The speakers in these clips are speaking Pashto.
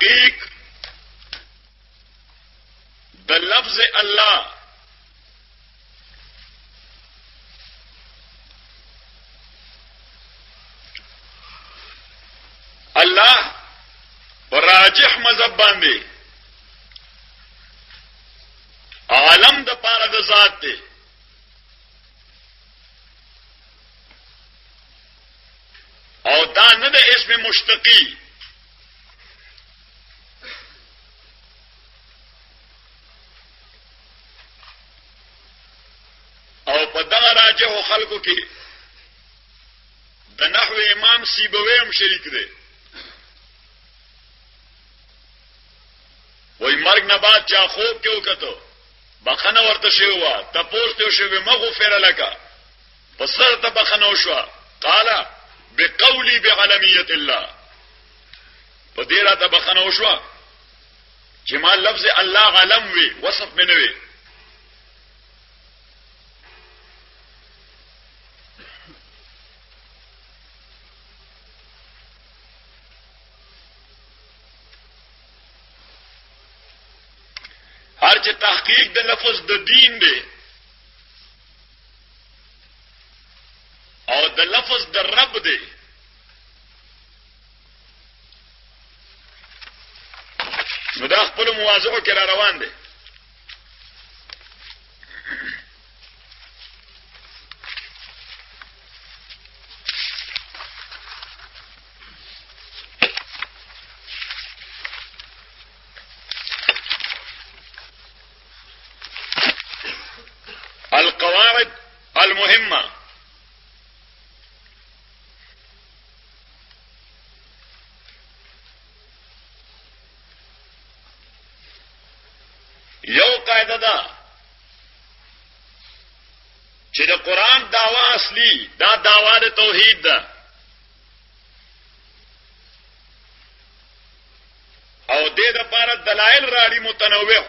تحقیق د لفظ الله الله راجح مذهب باندې عالم د پاره د ذات دی او دا نه د اسم مشتقی او په دغه راجح خلکو کې د نحو امام سیبوی هم شریک دی وای مرګ نه بعد چا خوب کې وکړو بخنه ورته شوی و تاسو ته شوی مغفر لك پسر ته بخنه وشو قال بقولي بعلميه الله په دې راته بخنه وشو چې ما لفظ الله علم وی وصف منه وی هر چې تحقیق د لفظ د دین دی او د لفظ د رب دی نو دا خپل مواضعو کې را روان دی القواعد المهمة یو قاعده ده چې د قرآن دعوا اصلي دا دعوا د توحید ده او د دې لپاره دلایل راړي متنوع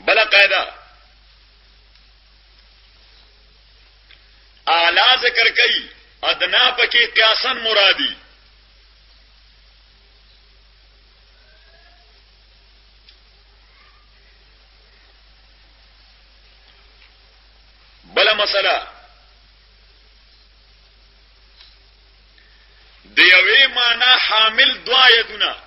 بلا قاعده اعلی ذکر کئی ادنا پکې قیاسن مرادی بلا مسله دیوی معنا حامل دعایتنا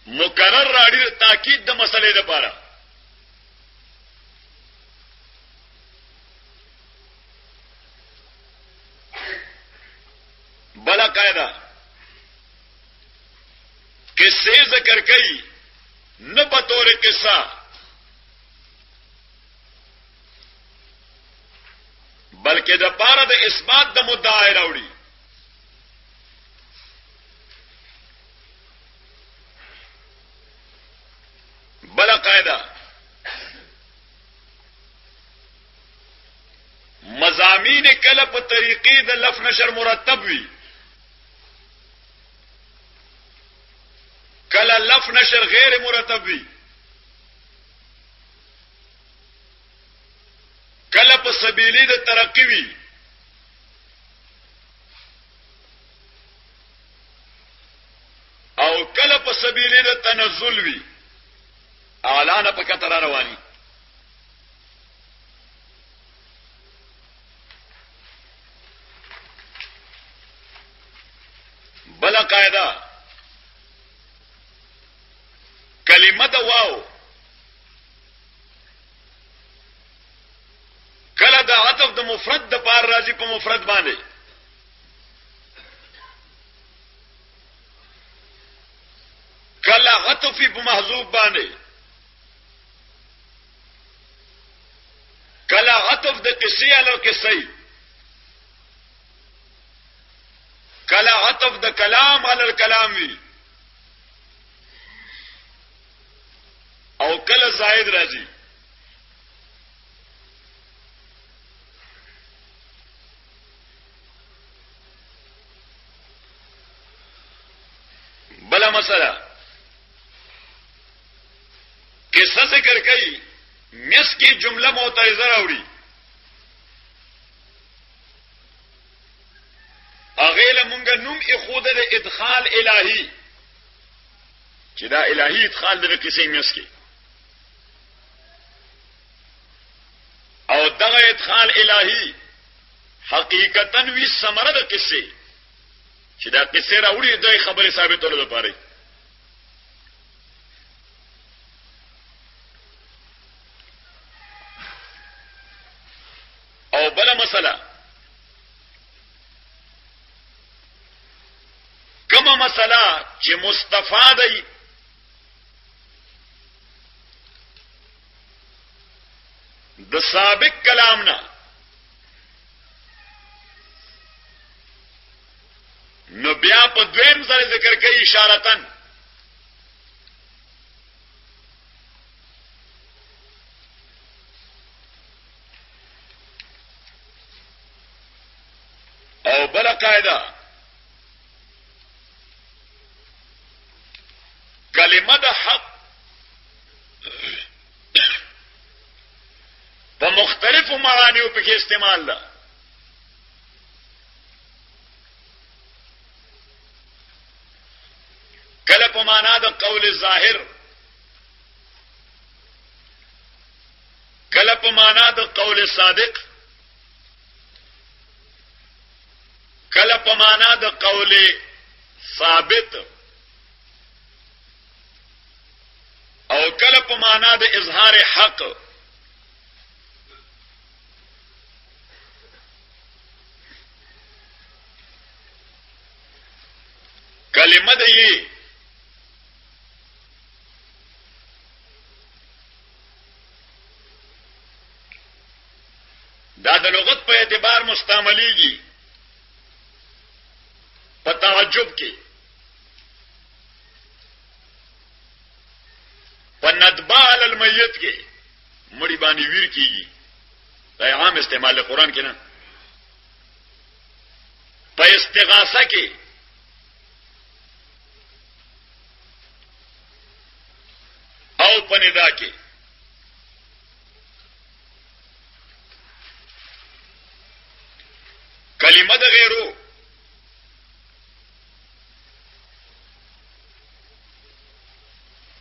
مقرر راړي تاکید د مسلې لپاره بلا قاعده قصے ذکر کئی نہ بطور قصہ بلکہ د پاره د اثبات د مدعا راوړي بلا قاعده مضامین کله په طریقې د لف نشر مرتب وي کله لف نشر غیر مرتب وي کله په سبیلی د ترقی وي او کله په سبیلی د تنزل وي اعلان په کتر رواني بلا قاعده کلمه د واو کله د عطف د مفرد د پار راځي په مفرد باندې کله عطف په محذوف باندې کله عطف د قصې علی القصې کله عطف د کلام علی الکلام وی او کله زائد راځي بلا مسئلہ قصہ ذکر کئی مس کی جمله معترضه راوړي اغه له مونږ نوم اخود د ادخال الهی چې دا الهی ادخال د کیسې مس کی او دغه ادخال الهی حقیقتا وی ثمره د کیسې چې دا کیسې راوړي د خبره ثابتولو لپاره او بل مسله کومه مسله چې مستفاده د سابق کلامنا نو بیا په دویم ځل ذکر کوي اشارتن او بل قاعده کلمه د حق په مختلفو معانیو په استعمال ده کله په معنا د قول ظاهر کله په معنا د قول صادق کله په معنا د قول ثابت او کله په معنا د اظهار حق کلمه دی دا د لغت په اعتبار مستعمليږي په تعجب کې په ندبه علی المیت کې مړی باندې ویر کیږي دا عام استعمال قرآن کې نه په استغاثه کې او په ندا کې کلمه د غیرو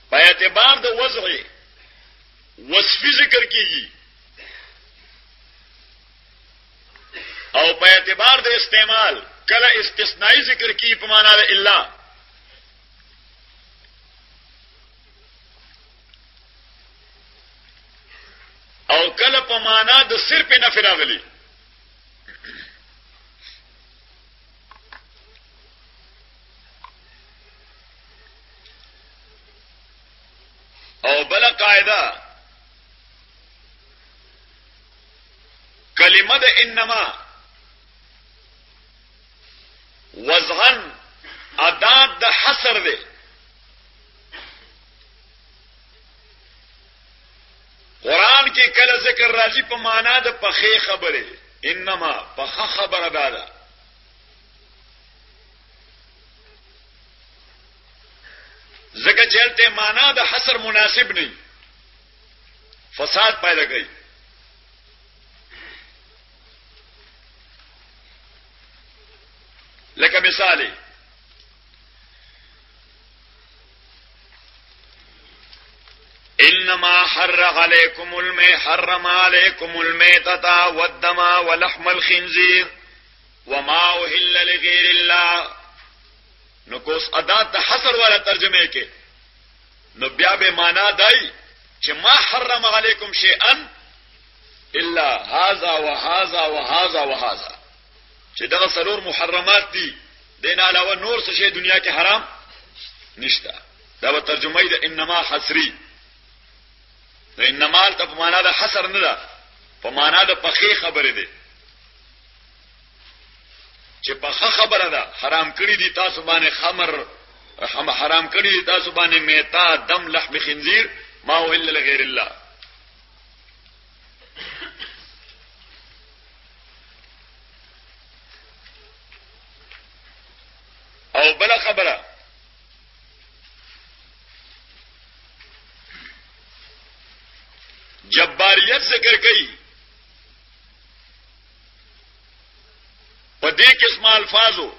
په اعتبار د وضع وصفی ذکر کیږي او په اعتبار د استعمال کله استثنائی ذکر کیږي په معنا د الا او کله په معنا د صرف نفی راغلي او بل قاعده کلمه د انما وضعن ادات د حصر ده قرآن کې کله ذکر راځي په معنا د پخې خبره انما پخه خبره ده زکه چلته معنا د حصر مناسب نه فساد پیدا کوي لکه مثال انما حرم عليكم الميتة والدم ولحم الخنزير وما أهل لغير الله نو کوس ادات د حصر والا ترجمه کې نو بیا به معنا دی چې ما حرم علیکم شیئا الا هذا وهذا وهذا وهذا چې دا ضرور محرمات دي دین علاوه نور څه شی دنیا کې حرام نشته دا به ترجمه د انما حصری د انما ته په معنا د حصر نه ده په معنا د پخې خبره ده چې په خبره ده حرام کړی دي تاسو باندې خمر حرام کړی دي تاسو باندې میتا دم لحم خنزیر ما هو الا لغیر الله او بل خبره جباریت ذکر کئی پدې قسم الفاظو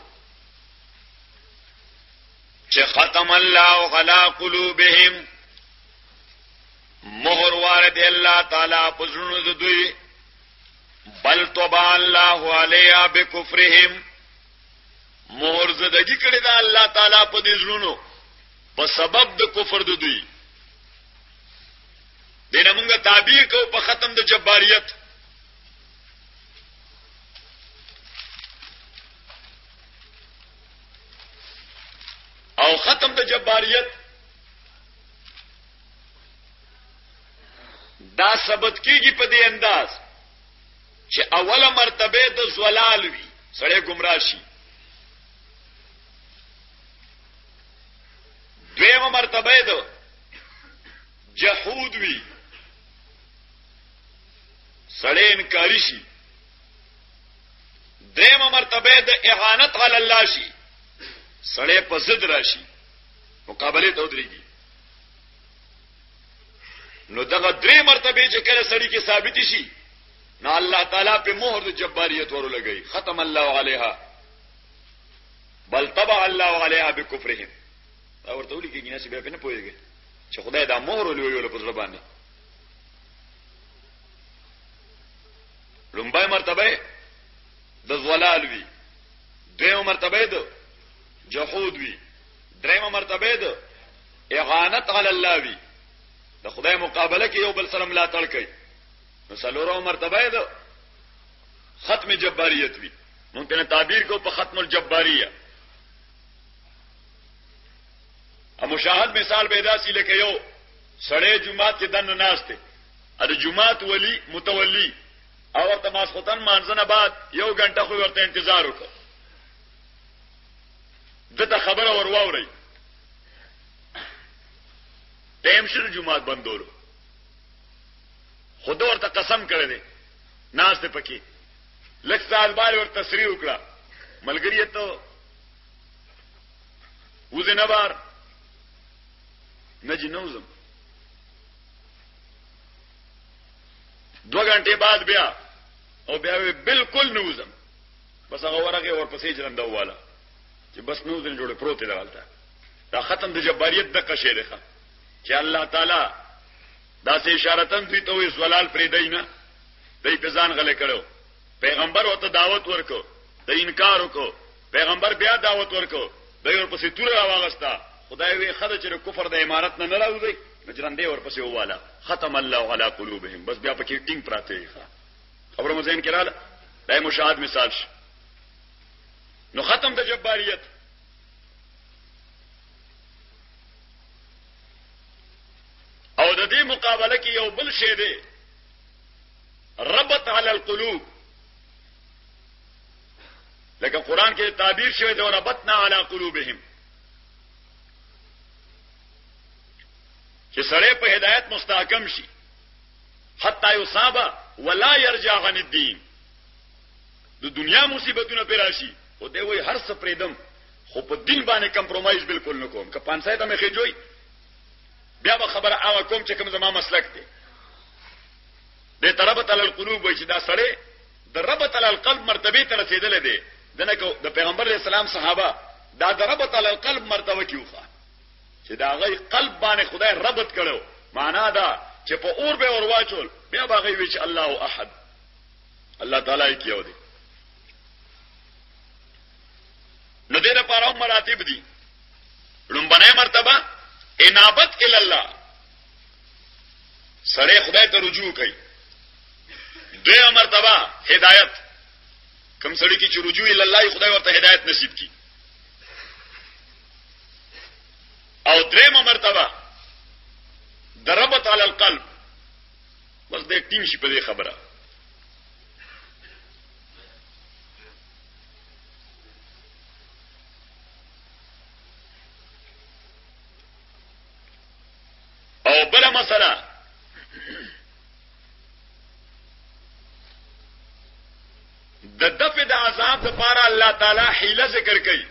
چې ختم الله علی قلوبهم مهر وارد الله تعالی پزړونو دوی بل طبع الله علیها بکفرهم مهر زدگی کړی دا الله تعالی په دې زړونو په سبب د کفر د دوی دینه مونږه تعبیر کو په ختم د جباریت او ختم د جباریت دا ثبت کیږي په دې انداز چې اوله مرتبه د زلال وی سړی گمراه شي دویمه مرتبه د جحود وی سړی انکاری شي دریمه مرتبه د اعانت علی الله شي سړی په ضد راشي مقابله ته ودرېږي نو دغه درې مرتبه چې کله سړی کې ثابت شي نو الله تعالی په مهر د جباریت ورو لګي ختم الله علیها بل طبع الله علیها بکفرهم دا ورته ولي کې نه چې بیا په نه پويږي چې خدای دا مهر ولوي په ځل باندې لومبای مرتبه د زلال وی دیمه مرتبه د جحود وی دریمه مرتبه د اعانت علی الله وی د خدای مقابله کې یو بل سره ملاتړ کوي نو څلورمه مرتبه د ختم جباریت وی ممکن تعبیر کو په ختم الجباریه ا مشاهد مثال پیدا سی لکه یو سړی جمعات کې دنه ناشته ا جمعات ولی متولی او ورته ماسختن مانځنه بعد یو غنټه خو ورته انتظار وکړ دته خبره ورواوري ټیم شر جمعات بندولو خود ورته قسم کړی دی ناشته پکې لک سال بعد ورته تصریح وکړه ملګری ته وزنه بار نجی نوزم 2 غنټه بعد بیا او بیا بالکل نوزم بس هغه ورغه ورپسې جرنده واله چې بس نوزل جوړه پروت دی غلطه دا ختم د جباریت د قشه ده چې الله تعالی دا سه اشارتن دوی ته وې زلال پرې دینه دای په ځان غلې کړو پیغمبر وته دعوت ورکو د انکار وکړو پیغمبر بیا دعوت ورکو دای ورپسې تور راوغستا خدای وی خدای چې کفر د امارت نه راوځي مجرنده ورپسې واله ختم الله علی قلوبهم بس بیا پکې ټینګ پراته خبره مزین کړه دای مشاهد مثال شي نو ختم د جباریت او د دې مقابله کې یو بل شی دی ربط علی القلوب لکه قران کې تعبیر شوی دی ربطنا علی قلوبهم چې سړی په هدایت مستحکم شي حتی یصاب ولا یرجع عن الدین د دنیا مصیبتونه پیراشي او دی وای هر څه پریدم خو په دین باندې کمپرومایز بالکل نه کوم که 500 ته مخې جوړي بیا به خبره هغه کوم چې کوم زما مسلک دی د تربت علی القلوب وای چې دا سړی د ربط علی القلب مرتبه ته رسیدل دی دنه د پیغمبر اسلام صحابه دا د ربط علی القلب مرتبه کیوخه چې دا غي قلب باندې خدای ربط کړو معنا دا چې په اور به اور واچول بیا باغی وی چې الله احد الله تعالی کیو دی نو دې لپاره مراتب دي لومبنه مرتبه انابت الی الله سړی خدای ته رجوع کوي دویمه مرتبه هدایت کوم سړی کی چې رجوع الی الله خدای ورته هدایت نصیب کی او دریمه مرتبه دربط علی القلب بس د ټیم شي په دې خبره او بل مسله د دفع د عذاب لپاره الله تعالی حیله ذکر کوي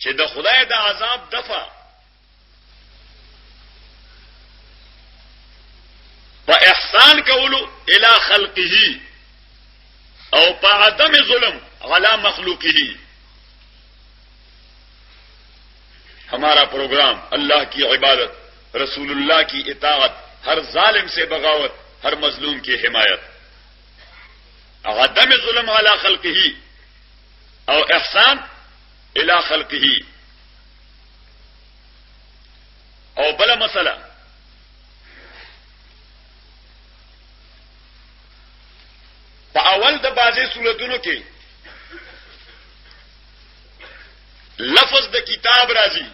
چې د خدای د عذاب دفع احسان کولو الی خلقه او په عدم ظلم علی مخلوقه. ہمارا پروگرام اللہ کی عبادت، رسول اللہ کی اطاعت، ہر ظالم سے بغاوت، ہر مظلوم کی حمایت. عدم ظلم علی خلقه او احسان الی خلقه. او بلا مسئلہ په اول د بازي صورتونو کې لفظ د کتاب راځي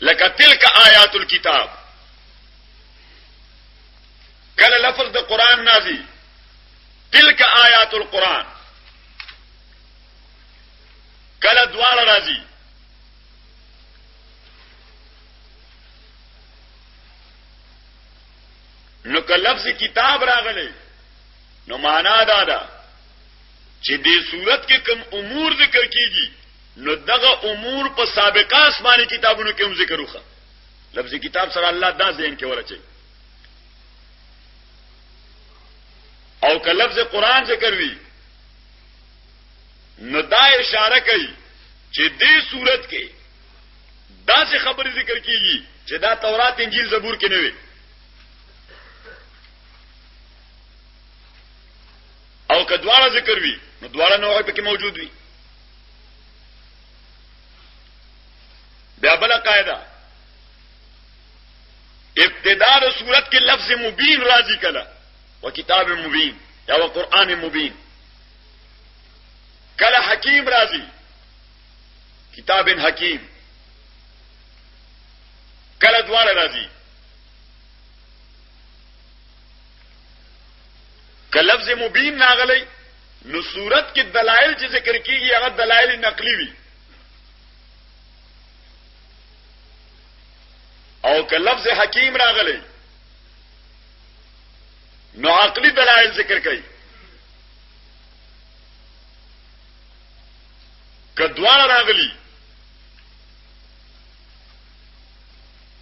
لکه تلک آیات الكتاب. کله لفظ د قران راځي تلک آیات القران. کله دواړه راځي. نو که لفظ کتاب راغلی نو معنا دا ده چې دې صورت کې کوم امور ذکر کیږي نو دغه امور په سابقه آسماني کتابونو کې هم ذکر وکړه. لفظ کتاب سره الله دا ذهن کې ورچي. او که لفظ قران ذکر وي نو دا اشاره کوي چې دې صورت کې دا څه خبره ذکر کیږي چې دا تورات انجیل زبور کې نه وي. او که دواړه ذکر وي نو دواړه نوع پکې موجود وي. بیا بل قاعده ابتداء د صورت کې لفظ مبین راځي کله او کتاب مبین یا قرآن مبین. کله حکیم راځي کتاب حکیم. کله دواړه راځي. که لفظ مبین ناغلی نو صورت کې دلائل چې ذکر کیږي هغه دلائل نقلی وي. او که لفظ حکیم راغلی نو عقلی دلائل ذکر کوي. که دواړه راغلی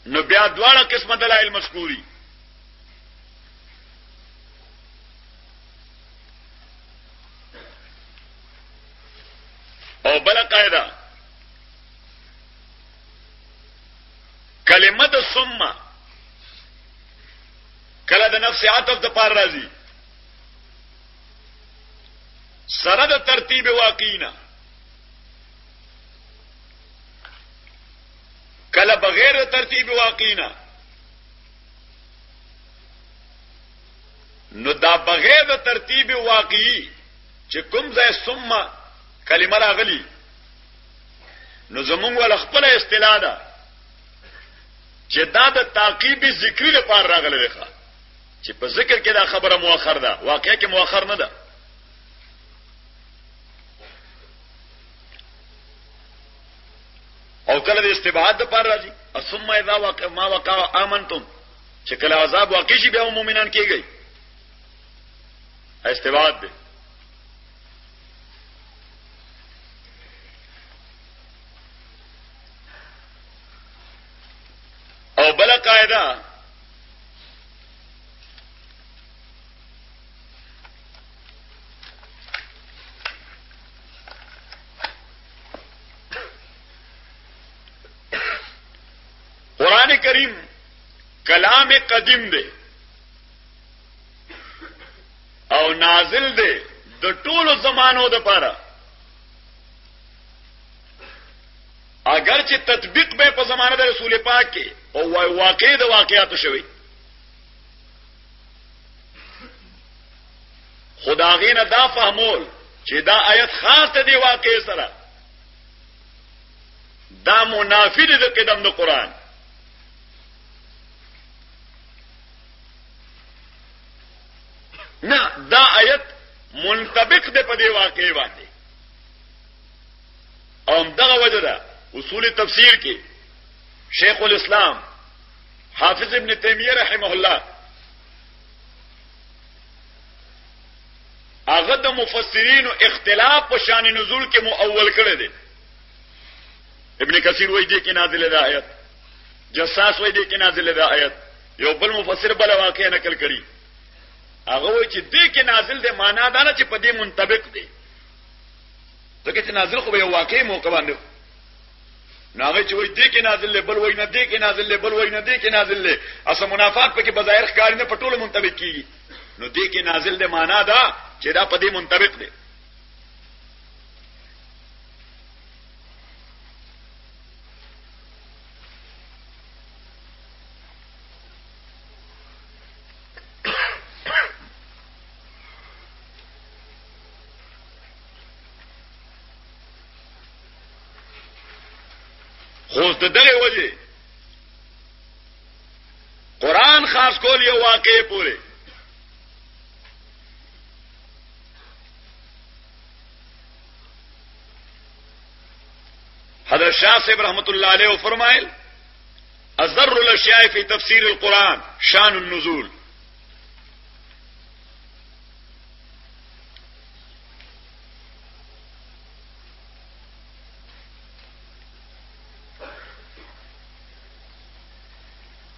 نو بیا دواړه قسمه دلائل مذکوري. او بل قاعده کلمه د ثم کله د نفس عطف د پار راځي سره د ترتیب واقعینا، کله بغیر ترتیب واقعینا. نو دا بغیر د ترتیب واقعي چې کوم ځای ثم کلمه راغلی نو زمونږ ول خپل اصطلاح ده چې دا د تعقیب ذکری لپاره راغلی ده چې په ذکر کې دا خبره مؤخر ده، واقعي کې مؤخر نه ده. او کله د استبعاد د پاره راځي ثم اذا وقع ما وقع امنتم چې کله عذاب واقع شي بیا مؤمنان کېږي استبعاد ده. او بل قاعده قرآن کریم کلام قدیم دے او نازل دے د ټولو زمانو د پاره، اگر چې تطبیق به په زمانه د رسول پاک کې او واقع د واقعاتو شوی خداغین دا فهمول چې دا آیت خاص ته دی واقع سره دا منافی دی د قدم د قرآن. نه دا آیت منطبق دی په دی واقع باندې. او دغه وجه ده اصول تفسیر کې شیخ الاسلام حافظ ابن تیمیہ رحمه الله هغه د مفسرین اختلاف په شان نزول کې مؤول کړی دی. ابن کثیر وایي دی کې نازله ده آیت، جساس وایي دی کې نازله ده آیت، یو بل مفسر بل واقع نقل کړي هغه وایي چې دې کې نازل دی معنا دا نه چې په دې منطبق دی ځکه چې نازل خو به یو واقع موقع باندې ناغه چې وایي دې کې نازل دی بل وایي نه دې کې نازل دی بل وایي نه دې کې نازل دی اصل منافات په کې بظاهر ښکار نه پټول منطبق کیږي نو دې کې نازل دی معنا دا چې دا په دې منطبق دی خو د دغه وجه قرآن خاص کول یو واقع پوره حضرت شاہ صاحب رحمت اللہ علیہ فرمائل اضر الاشیاء فی تفسیر القرآن شان النزول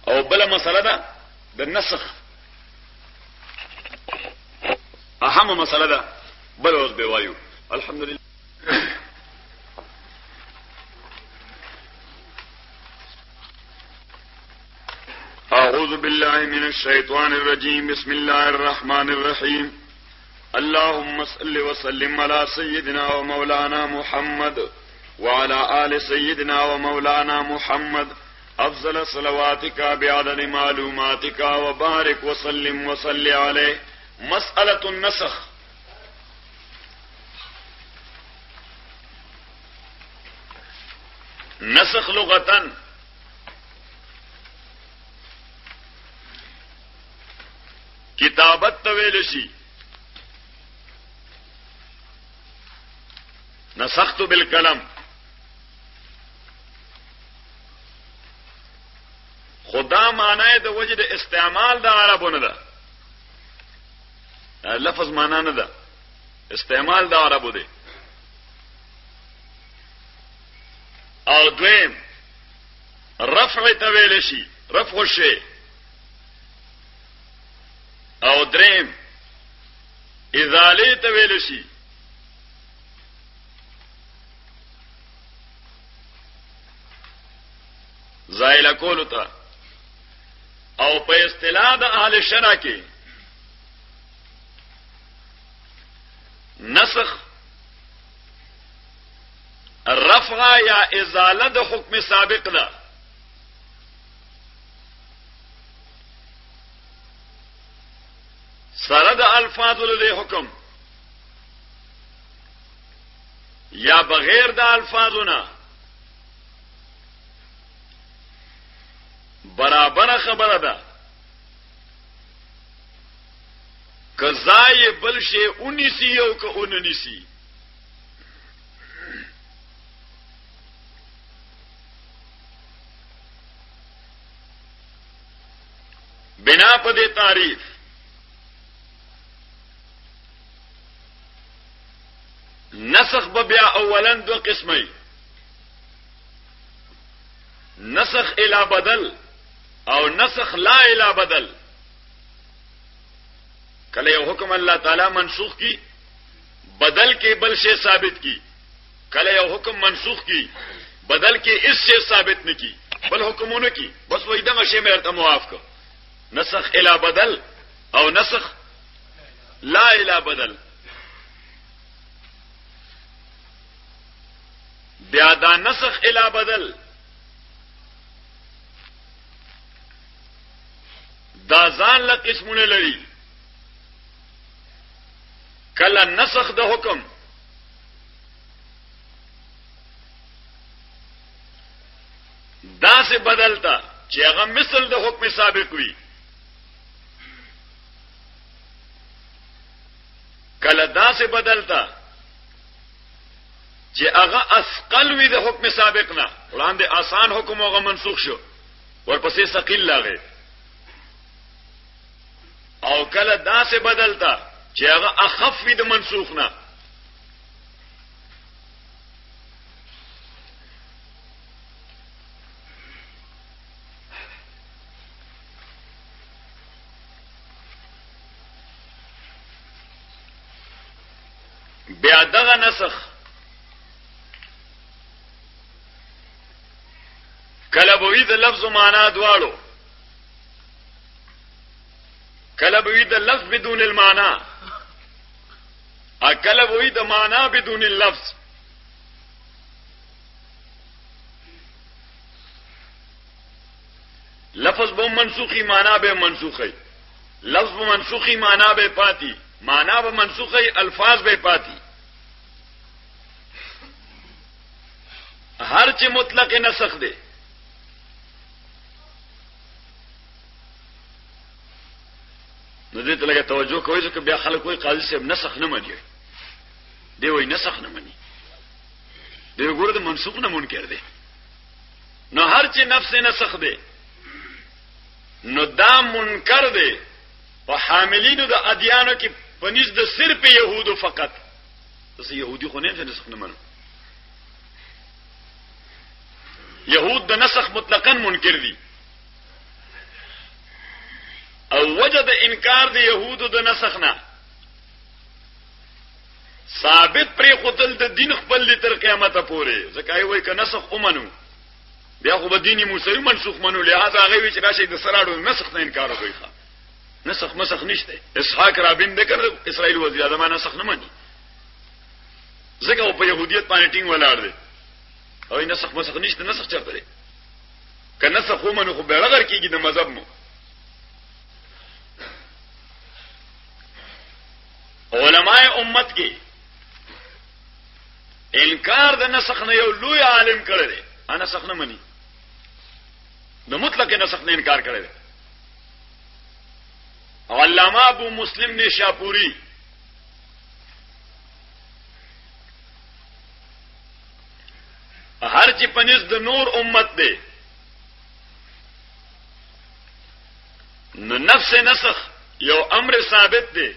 او بلا مسئله ده د نسخ اهم مسئله ده بل اوس به وایو الحمدلله اعوذ بالله من الشيطان الرجيم بسم الله الرحمن الرحيم اللهم صل وسلم على سيدنا ومولانا محمد وعلى آل سيدنا ومولانا محمد افضل صلواتك بعدد معلوماتك وبارك وسلم وصل عليه مسألة النسخ نسخ لغة کتابت تویل شي نسخت بالقلم خدا معنی د وجه د استعمال د عربونه ده لفظ معنا نه ده استعمال د عربو ده او دویم رفع تویل شي رفع شي او دریم ازاله تویل شي زائل کول تا او په اصطلاح د اهل شرع کې نسخ رفع یا ازاله د حکم سابق ده سره د الفاظ له حکم یا بغیر د الفاظونه برابر خبره ده کزای بل شی اونیسی او که اوننیسی بنا په دې تعریف نسخ بیا اولا دو قسمه نسخ الى بدل او نسخ لا الى بدل کله یو حکم الله تعالی منسوخ کی بدل کې بل شی ثابت کی کله یو حکم منسوخ کی بدل کې اس شی ثابت نه کی بل حکمونه کی بس وای دغه شی مې ارته معاف کو نسخ الى بدل او نسخ لا الى بدل بیا دا نسخ الى بدل دا ځان له قسمونه لري کله نسخ د حکم دا سے بدلتا چې هغه مثل د حکم سابق وي کله دا سے بدلتا چې هغه اثقل وي د حکم سابق نه وړاندې آسان حکم هغه منسوخ شو ورپسې ثقيل لاغه او کله دا سے بدلتا چې هغه اخف وي د منسوخ نه بیا دغه نسخ کله به وي د لفظ معنا دواړو، کله به وي د لفظ بدون المعنى، کله به وي د معنا بدون اللفظ. لفظ به منسوخی معنا به منسوخی، لفظ به منسوخی معنا به پاتی، معنا به منسوخی الفاظ به پاتی. هر چې مطلق نسخ دی نو دې ته لږه توجه کوئ چې بیا خلک وایي قاضي صاحب نسخ نه مني، دی وایي نسخ نه مني، دی ګوره د منسوخ نه منکر دی. نو هر چې نفس نسخ دی نو دا منکر دی په حاملینو د ادیانو کې پنځ د صرف يهودو فقط. اوس يهودي خو نه نسخ نه منو، يهود د نسخ مطلقاً منکر دي، او وجه د انکار د يهودو د نسخ نه ثابت پرې خپل د دین خپل تر قیامت پورې، ځکه وایي ک نسخ ومنو بیا خو به دین موسی منسوخ منو، لہذا هغه وی چې راشي د سراړو نسخ نه انکار وکړي. نسخ مسخ نشته. اسحاق رابین دکر اسرائیل وزیر اعظم نسخ نه مانی، ځکه په يهودیت باندې ټینګ ولاړ دي او نسخ مسخ نشته. نسخ چرته دی؟ ک نسخ ومنو خو به لغر کیږي د مذهب مو. علماء امت کې انکار د نسخ نه یو لوی عالم کړی دی، انا نسخ نه مني، د مطلق نسخ نه انکار کړی دی. علامہ ابو مسلم نیشاپوری هر چې پنځ د نور امت دی نو نفس نسخ یو امر ثابت دی،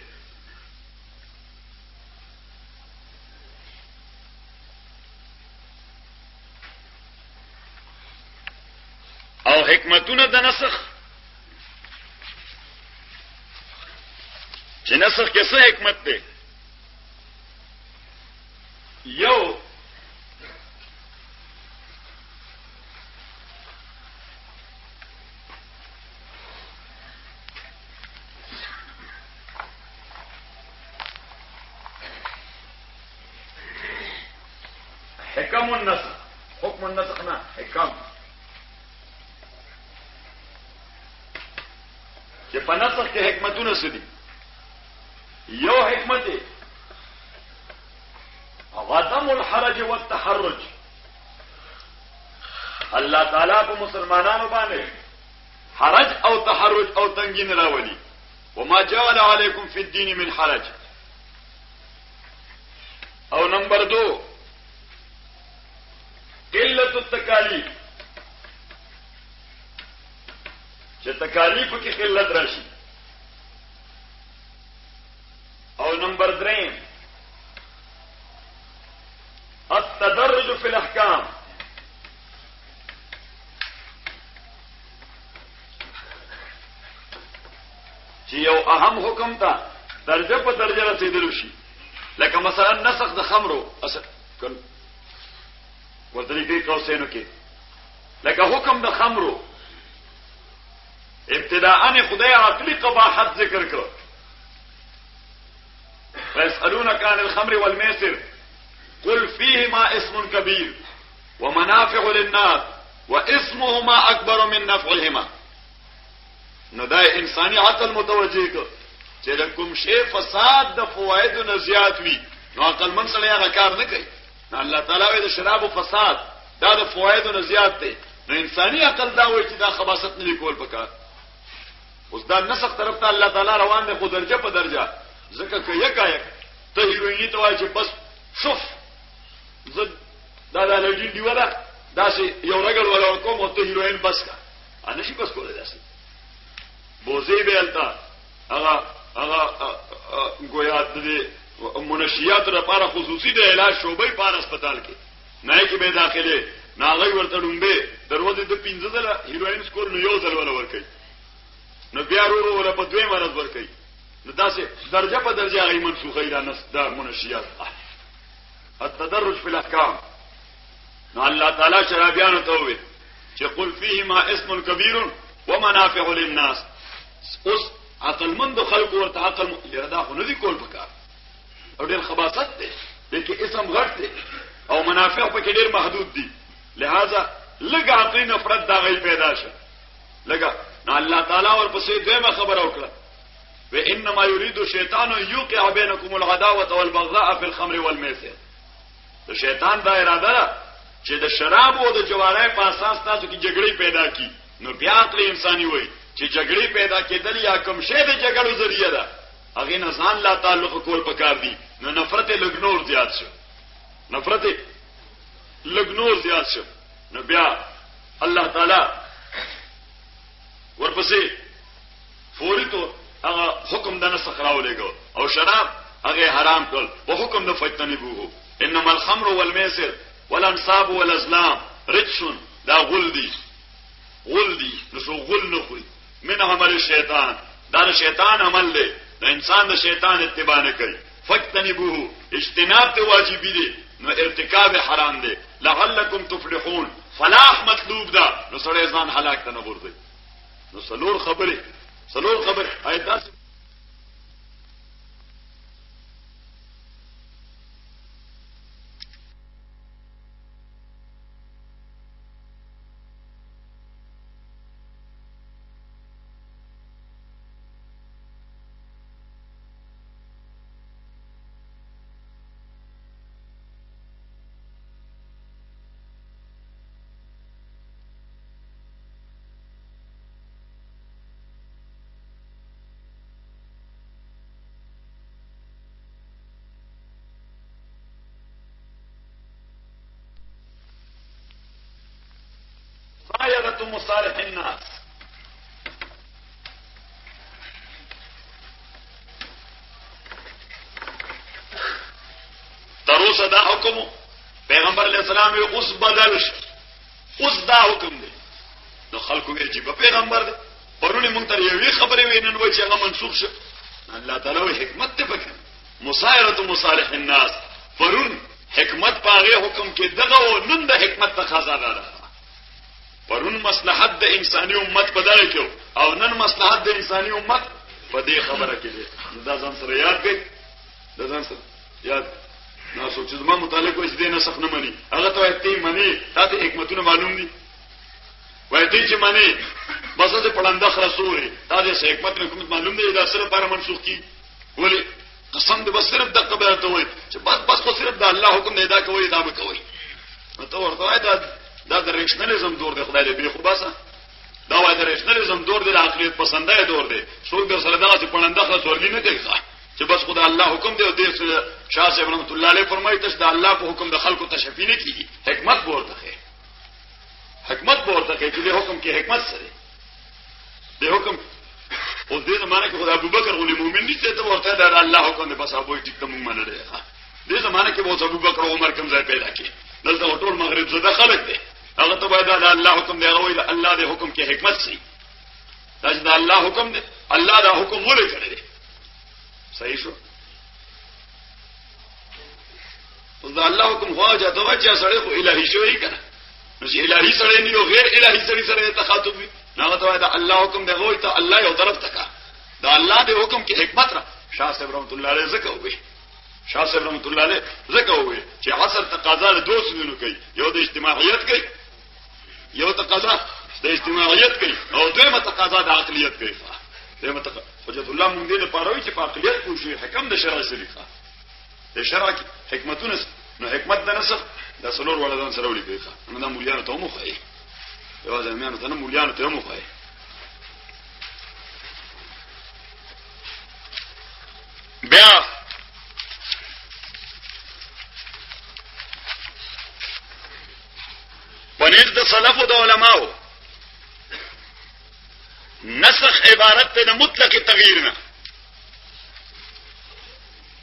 او حکمتونه د نسخ چې نسخ کې څه حکمت دی؟ یو حکم النسخ، حکم النسخ نه حکم، چې په نسخ کې حکمتونه څه دي؟ یو حکمت دی عدم الحرج والتحرج. الله تعالی په مسلمانانو باندې حرج او تحرج او تنگین راولي. وما جعل عليكم في الدين من حرج. او نمبر 2 قلة التکالیف، چې تکالیف کې قلت راشي. او نمبر 3 التدرج في الاحکام، چې یو اهم حکم ته درجه په درجه رسیدل شي. لکه مثلا نسخ د خمرو اصل ورته قوسینو کې لکه حکم د خمرو ابتداء خدای عقلی قباحت ذکر کړ. فيسألونك عن الخمر والميسر قل فيهما اسم كبير ومنافع للناس واسمهما اكبر من نفعهما. نو دا انساني عقل متوجه کړ چې د کوم شی فساد د فواید نه زیات وي نو عقل من سره هغه کار نه کوي. نو الله تعالی د شراب او فساد دا د فواید نه زیات دی، نو انساني عقل دا وایي چې دا خباثت نه کول پکار. اوس دا نسخ طرف ته الله تعالی روان دی خو درجه په درجه. ځکه که یک ته هیروینی ته وایي چې بس شوف زه دا د الرجین دی ولا داسې یو رګل ولا کوم او ته هیروین بس کا انا شي بس کوله داسې بوزي بیلتا هغه گویا د منشیات لپاره خصوصي د علاج شوبې په هسپتال کې نه کې به داخله ناغي ورته ډومبه دروازه د 15 ځله هیروین سکور نو یو ځل ولا ورکي نو بیا ورو ولا په دوی مرز ورکي نو داسې درجه په درجه غي منسوخه را نس د منشیات التدرج في الاحکام. نو الله تعالی شرابیانو ته وی چې قل فیهما اسم کبیر ومنافع للناس. اوس عقل مند خلق ورته عقل یردا خو نه دی کول پکار او ډېر خباثت دی لیکن اسم غټ دی او منافع په کې ډېر محدود دي، لہذا لږ عقلی نفرت دا غي پیدا شه لږ. نو الله تعالی ورپسې دیمه خبر وکړه وانما يريد الشيطان يوقع بينكم العداوه والبغضاء في الخمر والميسر. د شیطان دا اراده ده چې د شراب او د جوارای په اساس تاسو کې جګړې پیدا کی. نو بیا عقل انساني وای چې جګړې پیدا کېدل یا کوم شی د جګړو ذریعہ ده هغه نه ځان لا تعلق کول پکار دي. نو نفرت لګنور زیات شو، نفرت لګنور زیات شو. نو بیا الله تعالی ورپسې فوري تو هغه حکم د نسخ راولېګو او شراب هغه حرام کړ او حکم د فتنبوه. انما الخمر والميسر والانصاب والازلام رجس، دا غل دي غل دي. نو شو غل نه خوري من عمل الشیطان، دا شیطان عمل دی، د انسان د شیطان اتباع نه کوي. فتنبوه اجتناب ته واجب دي، نو ارتکاب حرام دی. لعلکم تفلحون فلاح مطلوب ده. نو سړی ځان هلاک ته نه ورځي. نو څلور خبره آیات مصالح الناس. تروس دا حکم پیغمبر علیہ السلام اوس بدل شو، اوس دا حکم دی. نو خلکو یې چې پیغمبر دی پرونه مونږ ته یوې خبرې وینن وای چې هغه منسوخ شو. الله تعالی وی حکمت ته پکې مصایرت مصالح الناس. پرون حکمت پاغه حکم کې دغه او نن د حکمت تقاضا ده. پرون مصلحت د انساني امت بدل کېو او نن مصلحت د انساني امت په دې خبره کې ده. دا ځان سره یاد کړئ، دا ځان سره یاد نه سوچ زما متعلق وځ دې نه سخت نه مني. هغه ته ته مني، تاسو حکمتونه معلوم دي وای ته چې مني بس ته پړنده خلاصوري تاسو حکمت نه کوم معلوم دي. دا سره لپاره منسوخ کی ولی قسم دې بس صرف د قبر ته وای چې بس خو صرف د الله حکم نه ادا کوي دا به کوي. نو ته ورته دا د ریشنالیزم دور دی. خدای دې خو باسه دا وای د ریشنالیزم دور دی، د عقلیت پسندای دور دی. څوک در سره دا چې پړنده خلاص ورلی نه کوي چې بس خدای الله حکم دی. او دې شاه صاحب رحمت الله علیه فرمایي ته د الله په حکم د خلکو تشفی نه کیږي. حکمت ورته کوي چې د حکم کې حکمت سره د حکم او دې زمانه کې خدای ابوبکر غلی مؤمن نشته ته ورته د الله حکم دی بس ابو ټیک ته مونږ منل. دې زمانه کې وو ابوبکر او عمر کوم ځای پیدا کړي. دلته ټول مغرب زده خلک دي، هغه ته باید د الله حکم دی. هغه وایي د الله د حکم کې حکمت سي. دا چې د الله حکم دی، الله دا حکم ولې کړی دی. صحیح شو. او دا الله حکم خواجه ته واچا سره خو الهي شوی کنه. نو چې الهي سره نه یو غیر الهي سره تخاطب وي، هغه ته وايي د الله حکم دی. هغه ته الله یو طرف تکا دا الله د حکم کې حکمت را. شاه صاحب رحمت الله علیه زکه وي، شاه صاحب رحمت الله علیه زکه وي چې عصر تقاضا له دوه سيزونو کوي. یو د اجتماعیت کوي، یو تقاضا د اجتماعیت کوي او دویمه تقاضا د عقلیت کوي. دویمه تقاضا حجت الله مونږ دې لپاره وي چې په عقلیت پوه شي. حکم د شرع شریفه د شرع حکمتونه. نو حکمت د نسخ د څلور ولدان سره ولي کوي. نو دا مولیانو ته مو خایي، یوازې میانو ته نه، مولیانو ته مو خایي. بیا پنځ د سلف او د علماو نسخ عبارت ته د مطلق تغییر نه.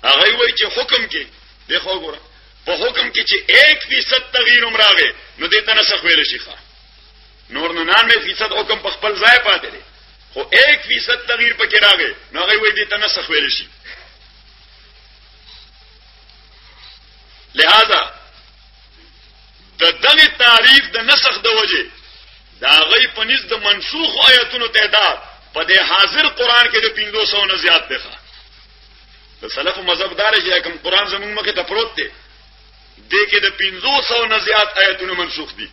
هغه وایي چې حکم کې دیکھو ګوره په حکم کې چې 1% تغییر راغی نو دې ته نسخ ویل شي. نور 99% حکم په خپل ځای پاتې دی، خو 1% تغییر پکې راغی نو هغه وایي دې ته نسخ ویل شي. لہذا د دغه تعریف د نسخ د وجه دا غي پنځ د منسوخ آیاتونو تعداد په دې حاضر قران کې د 500 نه زیات دی. د سلف مذهب دار چې کوم قران زموږ مخه ته پروت دی دې کې د 500 نه زیات آیاتونه منسوخ دي.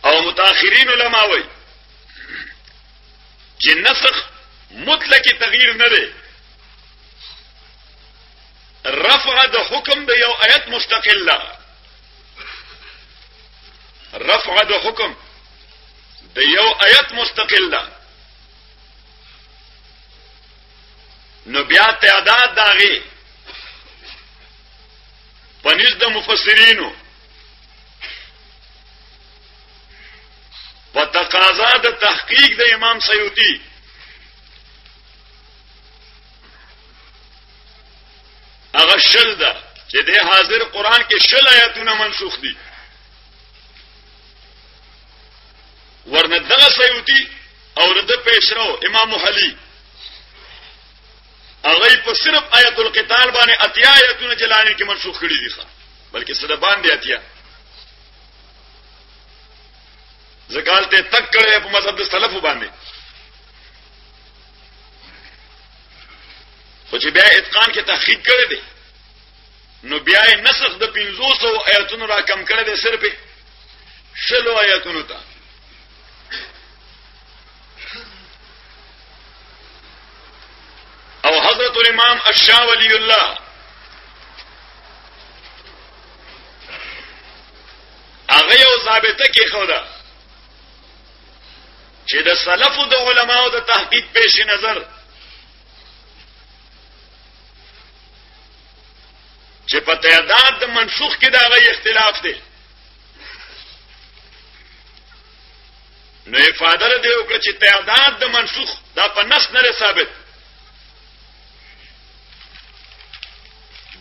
او متأخرین علما وایي چې نسخ مطلق تغییر نه دی، رفع د حکم د یو آیت مستقل لا، رفع د حکم د یو آیت مستقل لا، نو بیا تعداد داغي پنځ د مفسرینو په تقاضا د تحقیق د امام سیوطی هغه شل ده چې د حاضر قران کې شل آیاتونه منسوخ دي. ورنه دغه سیوطی او د پیشرو امام محلی هغه په صرف آیت القتال باندې اتیا آیاتونه جلانی کې منسوخ کړي دي، بلکې سره باندې اتیا زکالته تک کړي په مذهب د سلف باندې. خو چې بیا اتقان کې تحقیق کړی دی نو بیا نسخ د 500 آیاتونو را کم کړی دی صرف شلو آیاتونو ته. او حضرت الامام الشاه ولی الله هغه یو ضابطه کې خوده چې د سلفو د علماو د تحقیق پیش نظر چې په تعداد د منسوخ کې دا غي اختلاف دی، نو افاده دی وکړه چې تعداد د منسوخ دا په نص نه ثابت،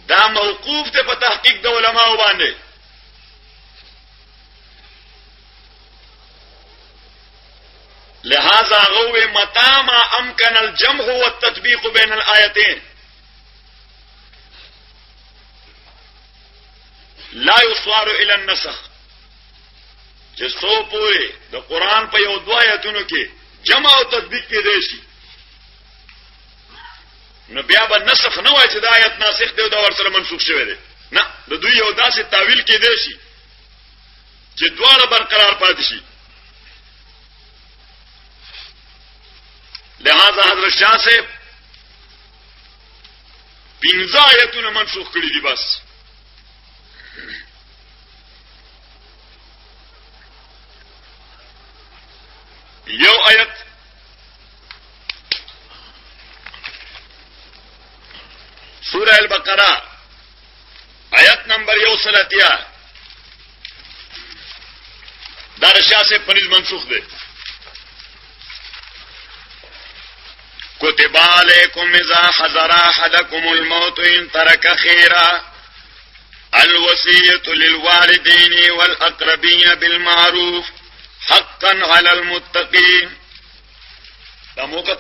دا موقوف دی په تحقیق د علماو باندې. لہذا غوه متى ما امكن الجمع والتطبيق بين الايتين لا يصار الى النسخ، چې څو پوره د قران په یو دوه آیتونو کې جمع او تطبیق کې دی شي نو بیا به نسخ نه وای چې د آیت ناسخ دی او د ورسره منسوخ شوی دی، نه د دوی یو داسې تعویل کې دی شي چې دواړه برقرار پاتې شي. لہذا حضرت شاہ صاحب 15 آیتونه منسوخ کړي دي بس. یو آیت سورہ البقرہ آیت نمبر 130 دار شاہ سے پنځ منسوخ ده. كتب عليكم إذا حضر أحدكم الموت إن ترك خيرا الوصية للوالدين والأقربين بالمعروف حقا على المتقين. دا موقع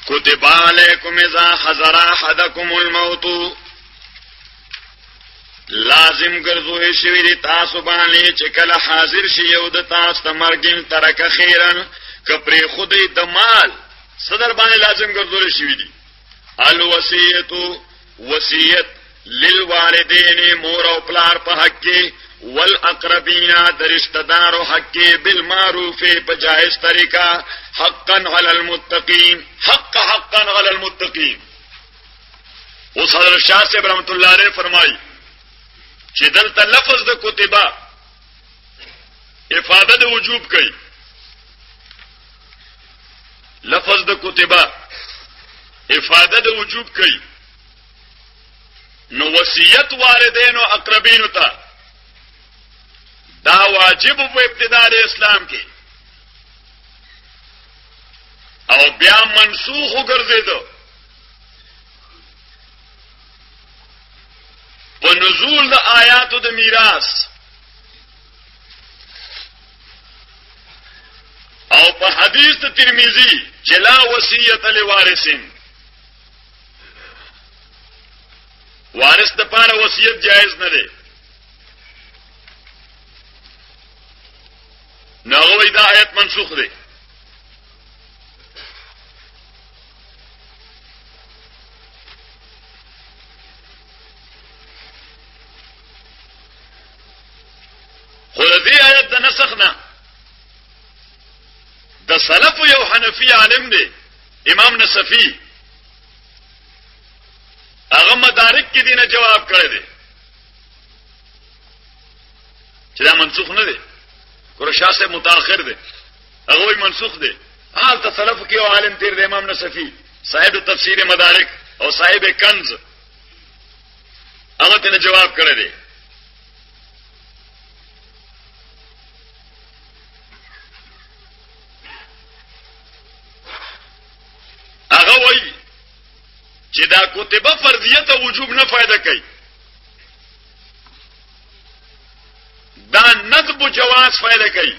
كتب عليكم إذا حضر أحدكم الموت لازم ګرځوي شوی دی تاسو باندې چې کله حاضر شي یو د تاسو تمرګین ترک خیرن کپری خودی د مال صدر باندې لازم ګرځول شوی دی. الوصیت وصیت للوالدین مور او پلار په حق کې والاقربین د رشتہ دارو حق کې بالمعروف په جائز طریقہ حقا علی المتقین حقا علی المتقین. اوس حضرت شاہ صاحب رحمت الله علیه فرمایي چې دلته لفظ د کتبه افاده د وجوب کوي، لفظ د کتبه افاده د وجوب کوي، نو وصیت والدین او اقربین ته دا واجب په ابتداء د اسلام کې او بیا منسوخ وګرځیدو په نزول د آیاتو د میراث او په حدیث د ترمذی چې لا وصیت لوارثین وارث د پاره وصیت جایز نه دی نو دا آیت منسوخ دی خو دې آیت د نسخ نه د سلف یو حنفی عالم دی امام نصفی هغه مدارک کې دینه جواب کړی دی چې دا منسوخ نه دی قرشا سے متأخر دی هغه وی منسوخ دی حال تصلف کې یو عالم تیر دی امام نصفی صاحب تفسیر مدارک او صاحب کنز هغه ته جواب کړی دی هغه وی چې دا کتبه فرضیت او وجوب نه فائدہ کوي دا ندب جواز فائدہ کوي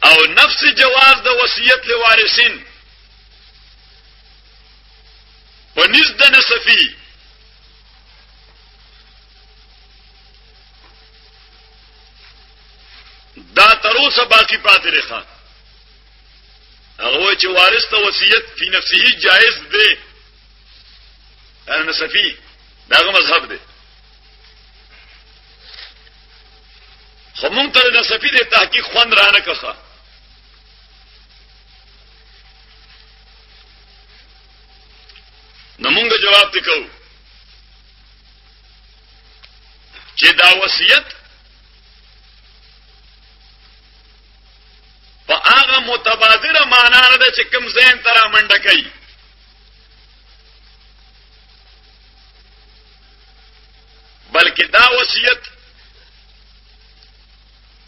او نفس جواز د وصیت لوارثین په نزد د نصفی دا تروسه باقی پاتې رخه هغه چې وارث ته وصیت فی نفسه جائز دی انا نصفی داغه مذهب دی خو مونږ ته نصفی د تحقیق خوند رانه کخه نو مونږ جواب وکړو چې دا وصیت په هغه متبادره معنا نه ده چې کوم ذهن ترا منډه کوي بلکې دا وصیت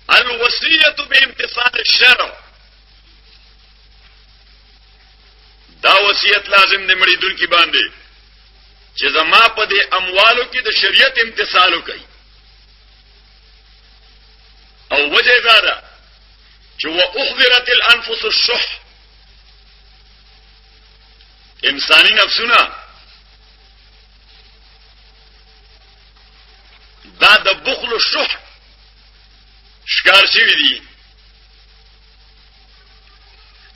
الوصیت بامتثال الشرع دا وصیت لازم دی مړي دن کی باندې چې زما په دې اموالو کې د شریعت امتثال وکړي او وجه دا چې واحذرت الانفس الشح انسانی نفسونه دا د بخل او شح شکار شوی دي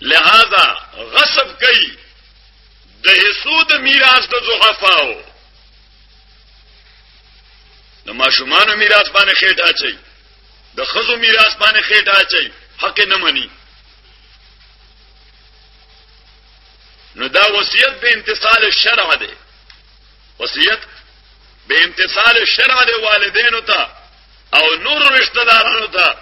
لہذا غصب کوي د حسود میراث د زغفاو د ماشومان میراث باندې خېټه اچي د خزو میراث باندې خېټه اچي حق نه مني نو دا وصیت به امتثال الشرع ده وصیت به امتثال الشرع ده والدینو ته او نور رشتہ دارانو ته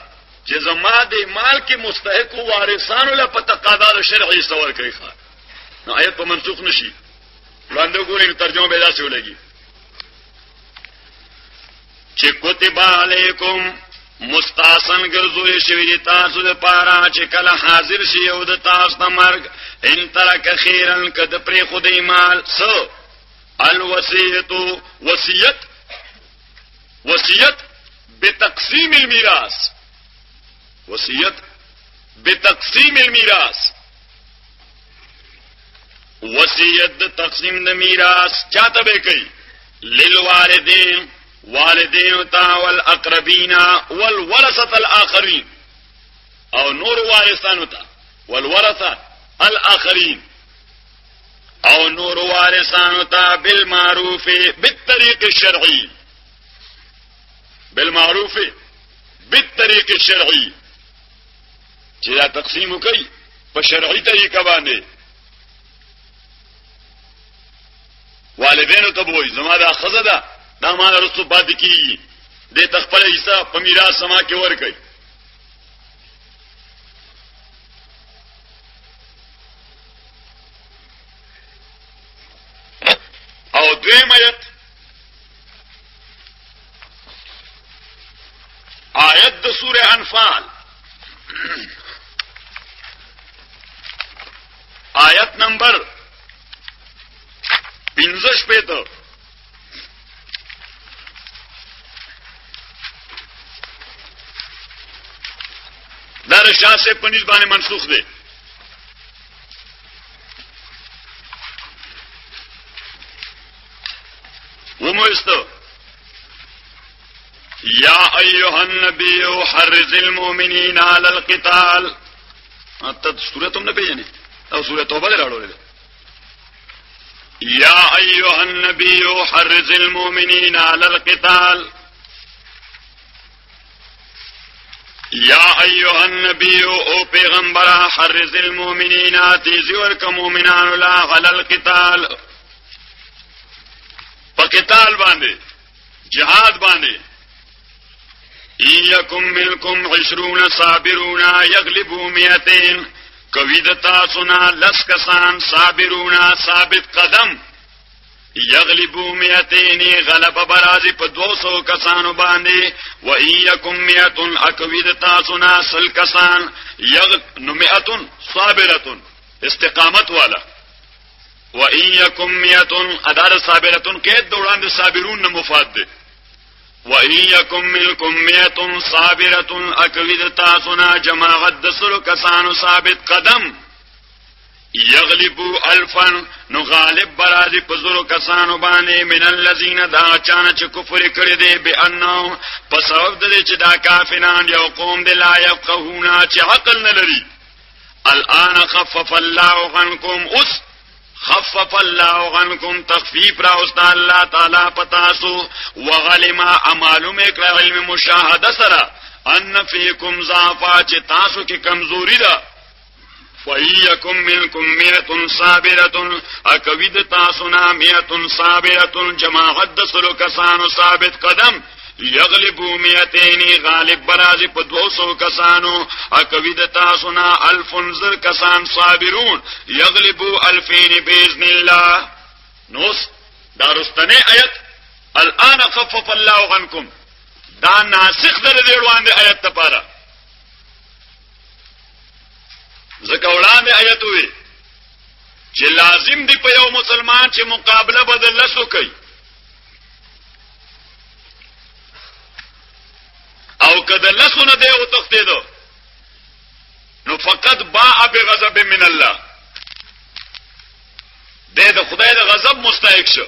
چې زما د مال کې مستحق وارثانو له په تقاضا شرعي سوال کوي ښا نو آیت په منسوخ نشي وړاندې ګورئ ترجمه به داسې ولګي چې کتب علیکم مستاسن ګرځولې شوی دي تاسو د پاره چې کله حاضر شي او د تاسو د مرګ ان ترک خیرن کد پر خدای مال سو الوصیت وصیت بتقسیم المیراث وصیت بتقسیم المیراث وصیت د تقسیم د میراث چاته به کوي للوالدین والدین تا والاقربین والورثه الاخرین او نور وارثان تا والورثه الاخرین او نور وارثان تا بالمعروف بالطريق الشرعي بالمعروف بالطريق الشرعي چې دا تقسیم کوي په شرعي طریقه باندې والدینو ته وایي زما دا خزه ده دا مال رسو پاتې کیږي د تخپل حصہ په میراث سما کې ورکړي او دویم آیت د سوره انفال آیت نمبر 15 در شاه سے پنځ باندې منسوخ دی. وموستو یا ایها النبی حرض المؤمنین علی القتال. ته سورۃ هم نه پیژنې او سورۃ توبه راوړل. یا ایها النبی حرض المؤمنین علی القتال. یا ایها النبی او پیغمبر حرض المؤمنین تیزی ورک مؤمنان لا علی القتال. په قتال باندې جهاد باندې. ایکم منکم 20 صابرون یغلبوا 200 کویدتا سنا لس کسان صابرون ثابت قدم یغلبوا 200 غلب برازی په 200 کسانو باندې. و ایکم 100 اکویدتا سنا سل کسان 100 صابرتون استقامت والا. و ایکم 100 ادار صابرتون کې دوران صابرون نه مفاد ده. و ایکم منکم 100 صابرتون اکویدتا سنا جماعت دسلو کسانو ثابت قدم یغلبو الفن نو غالب برازی پزرو کسانو باندې من الذین دا چانه چې کفر کړی دی به انه په سبب د چې دا کافران یو قوم دی لا یفقهون چې عقل نه لري. الان خفف الله عنکم اس خفف الله عنکم تخفیف را استاد الله تعالی پتاسو وغلما معلومه کړه علم مشاهده سره ان فیکم ضعفا چې تاسو کې کمزوری ده. فَإِيَّكُمْ مِنْكُمْ 100 صَابِرَةٌ اَكَوِدْ تَاسُنَا 100 صَابِرَةٌ جماعت دسلو کسانو ثابت قدم یغلبو 200 غالب برازی په 200 کسانو اکوید تاسونا 1000 زر کسان صابرون یغلبو 2000 باذن الله. نوس دارستنه آیت الان خفف الله عنکم دا ناسخ در دې وړاندې آیت ته پاره زکه وړاندې آیت وی چې لازم دی په یو مسلمان چې مقابله بدل لسو کوي او کده لسونه دی او تختیدو نو فقط باء بغضب من الله د خدای د غضب مستحق شو.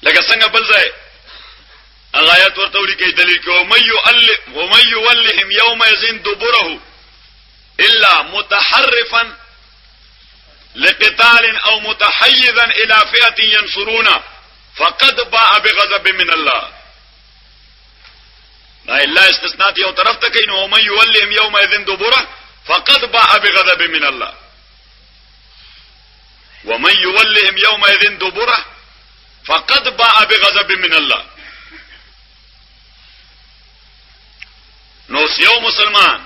لکه څنګه بل ځای آیات ورته ولیکي دلیل کوي ومن يولهم يومئذ دبره الا متحرفا لقتال او متحيزا الى فئه ينصرونه فقد باء بغضب من الله. لا الا استثناء یو طرف ته کین ومن يولهم يومئذ دبره فقد باء بغضب من الله. ومن يولهم يومئذ دبره فقد باء بغضب من الله. نو یو مسلمان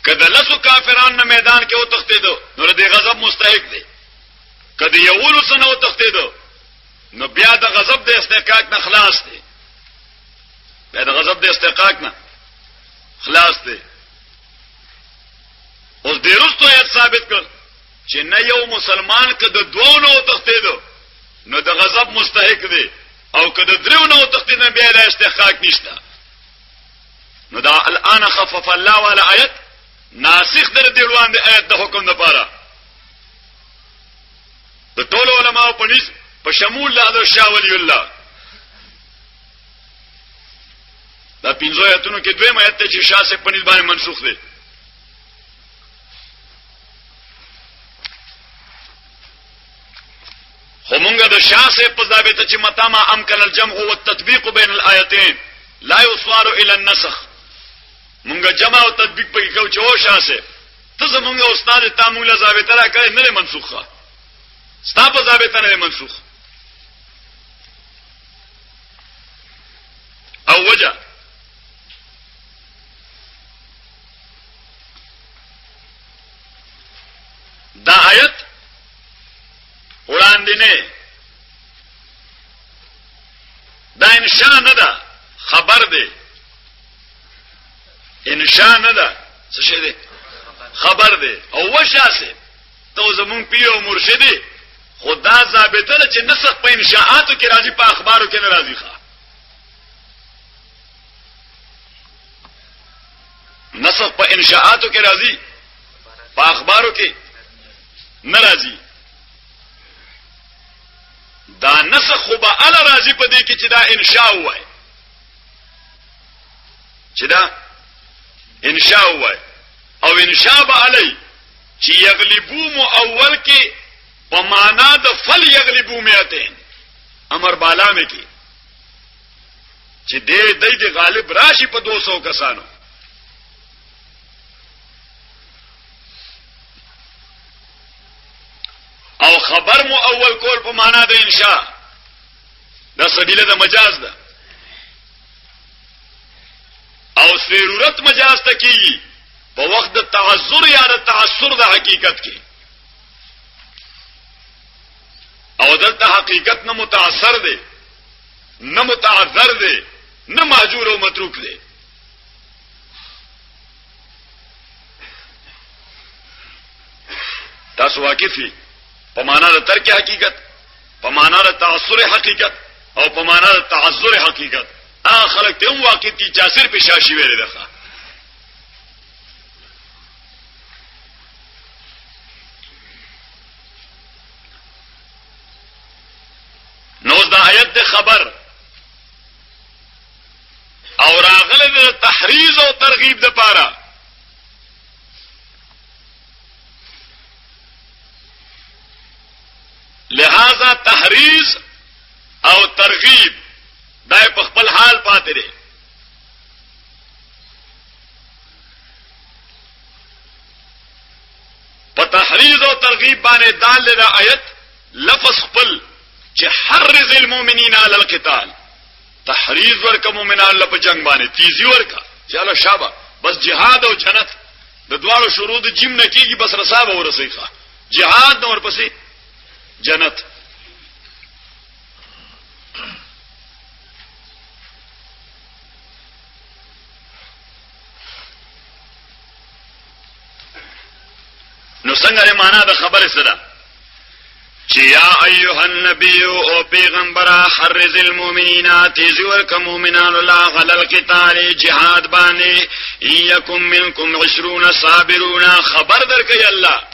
کله لسو کافرانو نه میدان کې او تختیدو نو د غضب مستحق دی. کله یو ولسنه او تختیدو نو بیا د غضب د استحقاق نه خلاص دی. بیا د غضب د استحقاق نه خلاص دی. اوس د رستو یې ثابت کړ چې نه یو مسلمان کله دوه نو تختیدو نو د غضب مستحق دی او کله درو نو تختیدو بیا د استحقاق نشته. نو دا الان خفف الله ولا آیت ناسخ در دی وړاندې آیت د حکم لپاره د ټول علماء په نس په شمول د شاه ولی الله. دا پنځه آیتونو کې دویم آیت ته چې شاه سے په نس باندې منسوخ دی. خو مونږ د شاه سے په ضابطه چې متا ما امکن الجمع والتطبيق بين الآيتين لا يصار الى النسخ مونږه جمع او تطبیق په کو چو شاسه ته زمونږه استاد ته مونږه ضابطه را کړې نه منسوخه ستا په ضابطه نه منسوخ. او وجه دا آیت وړاندې نه دا انشاء نه ده خبر ده انشاء نه ده څه شي ده خبر ده او وشاسه تو زمون پیو مرشدي خدا ضابطه چې نسخ په انشاءاتو کې راځي په اخبارو کې نه راځي ښا نسخ په انشاءاتو کې راځي په اخبارو کې نه راځي دا نسخ خو به ال راځي په دې کې چې دا انشاء وای چې دا انشاء وای او انشاء به علی چې یغلبو مؤول کې په معنا د فل یغلبو مئتين امر بالا مې کې چې دې غالب راشي په 200 کسانو او خبر مؤول کول په معنا د انشاء د سبیله د مجاز ده او ضرورت مجاز ته کیږي په وخت د تعذر یا د تعثر د حقیقت کې او دلته حقیقت نه متاثر دی نه متعذر دی نه مهجور او متروک دی تاسو واقفي په معنا د ترک حقیقت په معنا د تعثر حقیقت او په معنا د تعذر حقیقت خلق ته واقع دي جاسر په شاشي ویل ده نو دا آیت د خبر او راغله د تحریض او ترغیب د پاره لہذا تحریض او ترغیب دای په خپل حال پاتې دي په تحریض او ترغیب باندې دال له آیت لفظ خپل چې حرز المؤمنین علی القتال تحریض ورک مؤمنان له په جنگ باندې تیزی ورکا چاله شابه بس جهاد او جنت د دوالو شروط جیم نه کیږي بس رسابه ورسېخه جهاد نور پسې جنت نو څنګه معنا د خبره سره چې یا ایها النبی او پیغمبر حرز المؤمنین تیزی ورک مؤمنان الله علی القتال جهاد باندې یکم منکم 20 صابرون خبر درکې الله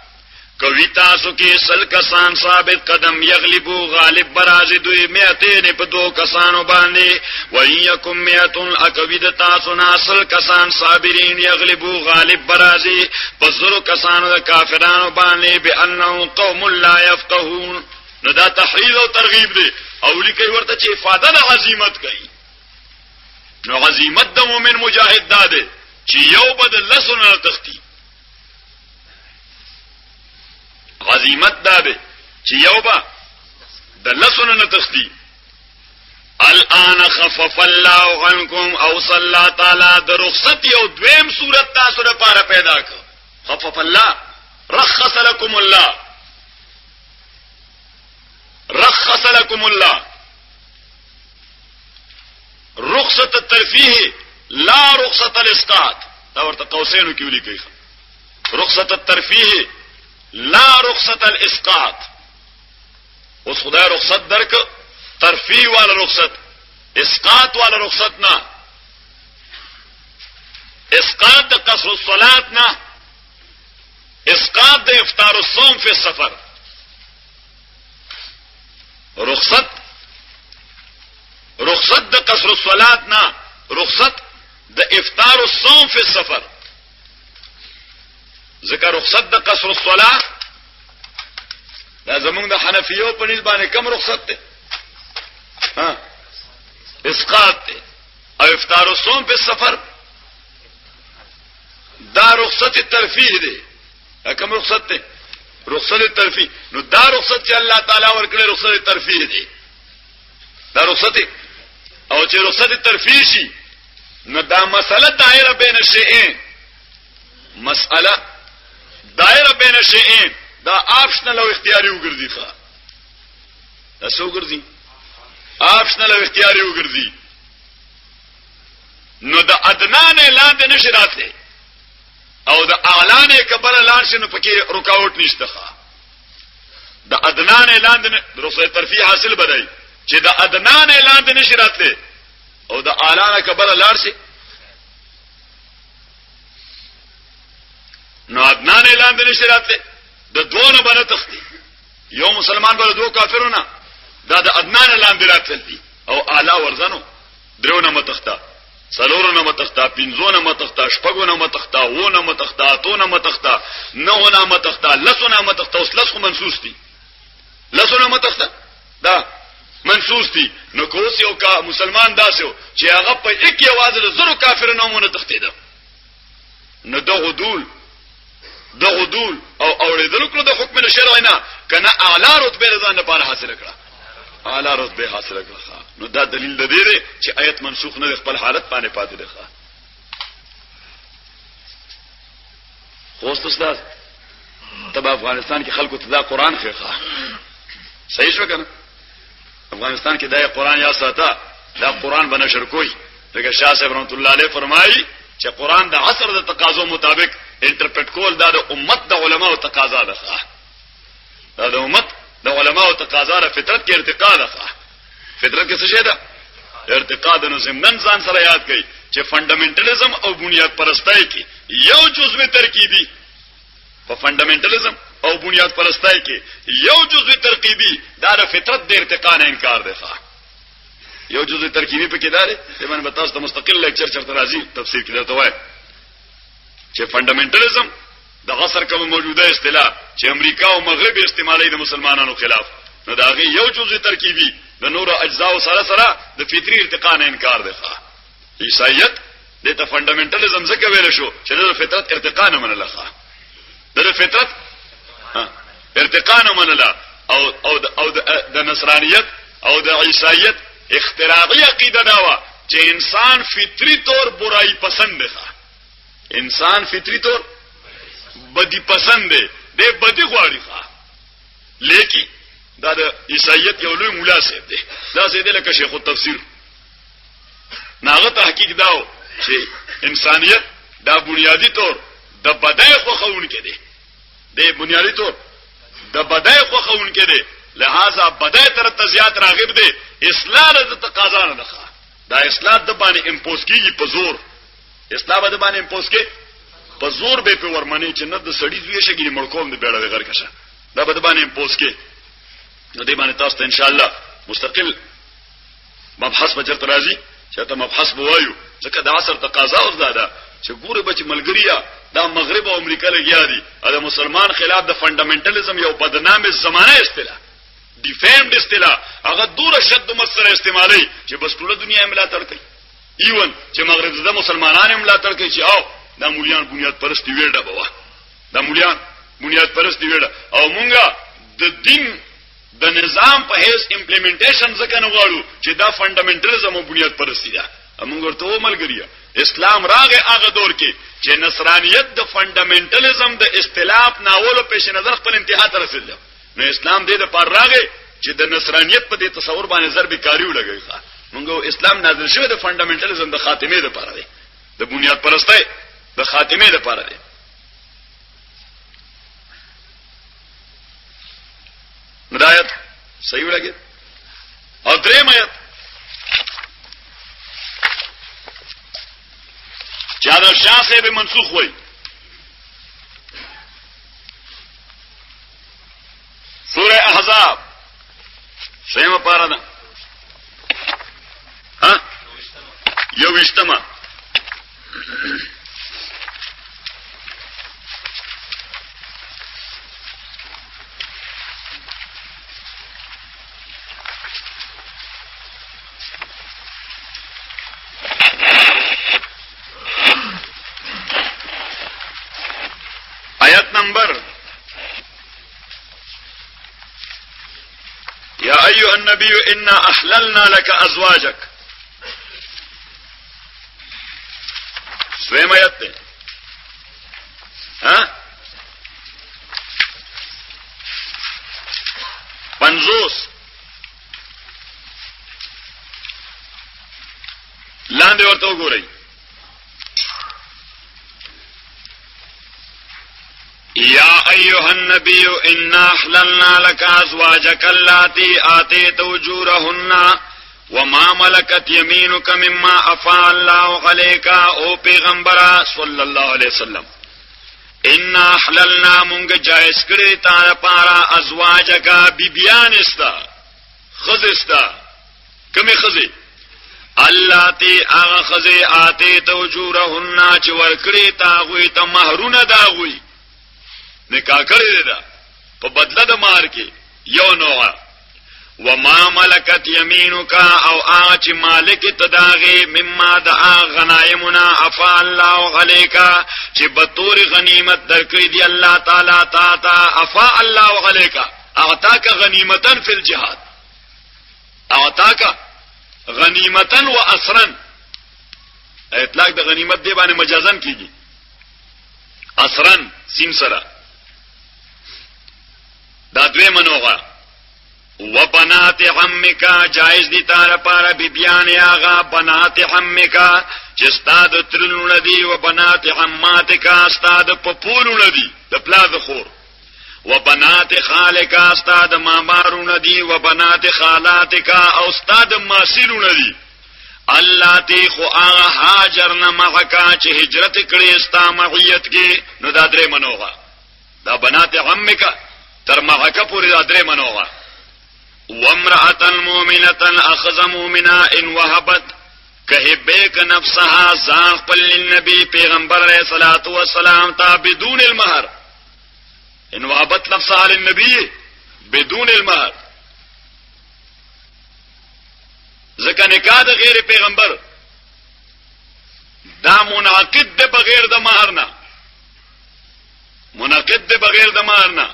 کوي تاسو کې سل کسان ثابت قدم یغلبو غالب برازي دوی مئتين په 2 کسانو باندې وَيَكُمْ مئتون اکوید تاسو ناسل کسان صابرین یغلبو غالب برازي په 0 کسانو د کافرانو باندې بانه قوم لا يفقهون نو دا تحریض او ترغیب دی او لیکي ورته چې افاده د عزمت کوي نو عزمت د مؤمن مجاهد ده چې یو بدل لسونه تختی غزیمت دابه چې یو با د لسونه نه تختی الان خفف الله عنكم او صلى تعالی د رخصت یو دویم صورت تاسو لپاره پیدا کړ خفف الله رخص لكم الله رخص لكم الله رخصت الترفيه لا رخصت الاسقاط دا ورته قوسینو کې ولیکي رخصت الترفيه لا رخصت الاسقاط اوس خدای رخصت درک ترفیع والا رخصت اسقاط والا رخصت نه اسقاط د قصر الصلاه نه اسقاط د افطار الصوم فی السفر رخصت د قصر الصلاه نه رخصت د افطار الصوم فی السفر ذکر رخصت د قصر الصلاه دا زمونږ د حنفیو په نسبت باندې کم رخصت ده ها اسقاط ده او افطار الصوم په سفر دا رخصت ترفیه ده کم رخصت ده رخصت ترفیه نو دا رخصت چې الله تعالی ورکړي رخصت ترفیه ده دا رخصت او چې رخصت ترفیه شي نو دا مسأله دایره بین الشیئین مسأله دایره بین الشیئین دا آپشنل او اختیاري وګرځي ښا دا څو وګرځي آپشنل او اختیاري وګرځي نو د ادنا نه لاندې نشي راتلی او د اعلی نه کبر لاړ شي نو پکې رکاوټ نشته ښه د ادنا نه لاندې رسوي ترفیع حاصل بدای چې د ادنا نه لاندې نشي راتلی او د اعلی نه کبر لاړ شي نو ادنا نه لاندې نشي راتلی د دوه نه بنه تختی یو مسلمان بل دوه کافرونه دا د ادنا نه لاندې راتلی او اعلی ورزنو درونه متختا سلورونه متختا پنځونه متختا شپږونه متختا وونه متختا اتونه متختا نهونه متختا لسونه متختا اوس لس خو منسوس دي لسونه متختا دا منسوس دي نو کوس یو کا مسلمان داسو چې هغه په یک یواز له زرو کافر نومونه تختیدل نو د غدول او اوریدل کړو د حکم شرعي نه کنه اعلی رتبه رضان لپاره حاصل کړه اعلی رتبه حاصل کړه نو دا دلیل د دې دی چې آیت منسوخ نه خپل حالت باندې پاتې ده خوست استاد تبع افغانستان کې خلکو ته دا قران خېخه صحیح شو کنه افغانستان کې دا قران یا ساته دا قران بنشر کوي دغه شاه صاحب رحمت الله علیه فرمایي چې قران د عصر د تقاضو مطابق انټرپریټ کول دا د امت د علماو تقاضا ده دا د امت د علماو تقاضا را فطرت کې ارتقا ده فطرت کې څه شي ده ارتقا د نظم ځان سره یاد کړئ چې فندامنټالیزم او بنیاد پرستای کې یو جزء ترکیبي په فندامنټالیزم او بنیاد پرستای کې یو جزء ترکیبي دا د فطرت د ارتقا نه انکار دی یو جزء ترکیبي په کې دار دی باندې به تاسو ته مستقل لیکچر چرته راځي تفسیر کې درته وایي چې فندامنټالیزم د عصر کوم موجوده اصطلاح چې امریکا او مغرب استعمالي د مسلمانانو خلاف نو دا غي یو جزء ترکیبي د نور اجزاء سره د فطری ارتقا نه انکار دی عیسایت د فندامنټالیزم څخه ویل شو چې د فطرت ارتقا نه منله د فطرت ارتقا نه منله او د نصرانیت او د عیسایت اختراعی عقیده دا و چې انسان فطری طور برائی پسند دی انسان فطری طور بدی پسند دی د بدی غواړي لیکي دا د عیسایت یو لوی مولا صاحب دی دا زه دې لکه شیخ التفسیر ناغه تحقیق داو چې انسانیت دا بنیادی طور د بدای خو خون کې دی د بنیادی طور د بدای خو خون کې دی لہذا بدای تر تزیات راغب دی اصلاح د تقاضا نه ده دا اصلاح د باندې امپوز کیږي په زور اصلاح د باندې امپوز کې په زور به په ورمنې چې نه د سړی زوی شګی مړکوم د بیړه غیر کشه دا به د باندې امپوز کې نو دې باندې تاسو ته ان شاء الله مستقل مبحث به چرته راځي چې ته مبحث بوایو ځکه د عصر تقاضا اوس ده چې ګوره بچ ملګریا دا مغرب او امریکا لګیا دي دا مسلمان خلاف د فندامنټالیزم یو بدنامه زمانه اصطلاح ډیفیمډ اصطلاح هغه دوره شد مسره استعمالي چې بس ټول دنیا املا تر کوي ایون چې مغرب زده مسلمانان املا تر کوي چې او دا مولیان بنیاد پرستی ویړه بوا دا مولیان بنیاد پرستی ویړه او مونږه د دین د نظام په هیڅ امپلیمنټیشن ځکه نه غواړو چې دا فندامنټالیزم او بنیاد پرستی ده موږ ورته ملګریه اسلام راغه هغه دور کې چې نصرانیت د فندامنټالیزم د اختلاف ناولو پیش نظر خپل انتها ته رسیدل نو اسلام دې د پر راغه چې د نصرانیت په دې تصور باندې ضرب کاری ولګي موږ اسلام نازل شوی د فندامنټالیزم د خاتمه لپاره دی د بنیاد پرستی د خاتمه لپاره دی مدایت صحیح ولګي او دریم آیت چا دا شاه صاحب منسوخ وای سورہ احزاب سیمه پارا ده ها یو اجتماع نمبر يا أيها النبي إنا أحللنا لك أزواجك سويم آيات ها پنځوس لاندې ورته وګورئ یا ایها النبی انا احللنا لك ازواجك اللاتي آتيت اجورهن وما ملكت يمينك مما افاء الله عليك او پیغمبر صلی الله علیه وسلم انا احللنا مونږ جائز کړی تا پارا ازواجک بیبیان استا خزستا کمی خزی اللاتی آغا خزی آتی تو جورهن چه ورکڑی تاغوی تا مہرون داغوی نکاح کړی دا په بدله د مہر کې یو نوع وما ملکت یمینک او آغا چه مالک تداغی مما دا غنائمنا افا اللہ علیکا چه بطور غنیمت درکړی دی اللہ تعالی تا افا اللہ علیکا اعطاک غنیمتا فی الجہاد اعطاک غنیمتن و اسرن اطلاق د غنیمت دی باندې مجازن کیږي اسرن سین سره دا دوی منوغه و بنات عمک جائز دی تار پارا بیبیان آغا بنات عمک چې استاد ترلون دی و بنات عماتک استاد پپولون دی د پلاد خور و بنات خالک استاد مامارون دی و بنات خالاتک او استاد ماسلون دی اللاتی خو آغا هاجرن معکا چې هجرت کړي استا معیت کې نو دا درې منوغه دا بنات عمک تر معکا پوری دا درې منوغه وامرأة مؤمنة اخذ مؤمنا ان وهبت کهبیک نفسها زاق پل للنبی پیغمبر علیہ الصلوۃ والسلام تا بدون المہر ان وهبت نفسها للنبی بدون المہر ځکه نکاح د غیر پیغمبر دا منعقد ده بغیر د مہر نه منعقد ده بغیر د مہر نه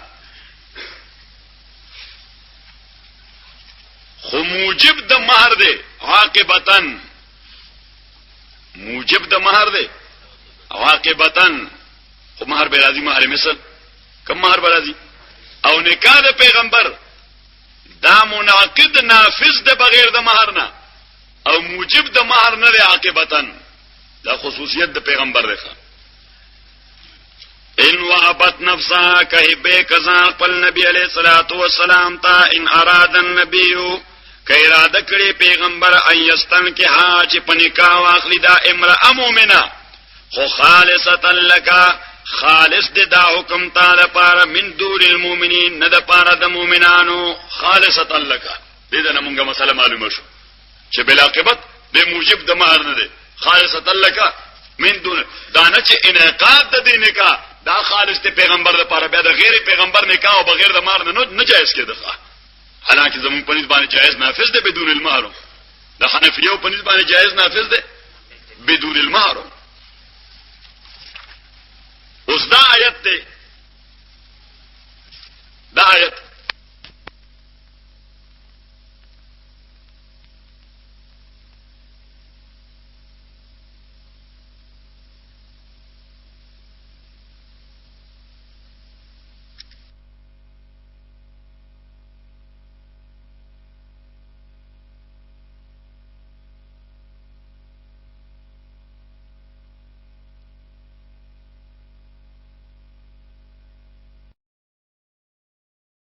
خو موجب د مہر دی عاقبتن موجب د مہر دی عاقبتن خو مہر به راځي مہر مثل کم مہر به راځي او نکاح د پیغمبر دا منعقد نافذ د بغیر د مہر نه او موجب د مہر نه دی عاقبتن دا خصوصیت د پیغمبر دی ان وهبت نفسها كهبه كذا قال نبی علیہ الصلوۃ والسلام تا ان اراد النبی که اراده کړي پیغمبر ایستن کې ها چې پنیکا واخلي دا امرأه مؤمنه خو خالصتا لك خالص د دا حکم تعالی لپاره من دون المؤمنین نه د پاره د مؤمنانو خالصتا لك دې دا موږ مسله معلومه شو چې بل عاقبت به موجب د مہر نه دی خالصتا لك من دون دانه چې انعقاد د دې نکاح دا خالص د پیغمبر لپاره بیا د غیر پیغمبر نکاح او بغیر د مہر نه جایز کېده حالانکه زمون په نسبت باندې جائز نافذ ده بدون المهر د حنفیو په نسبت باندې جائز نافذ ده بدون المهر اوس دا آیت ده دا آیت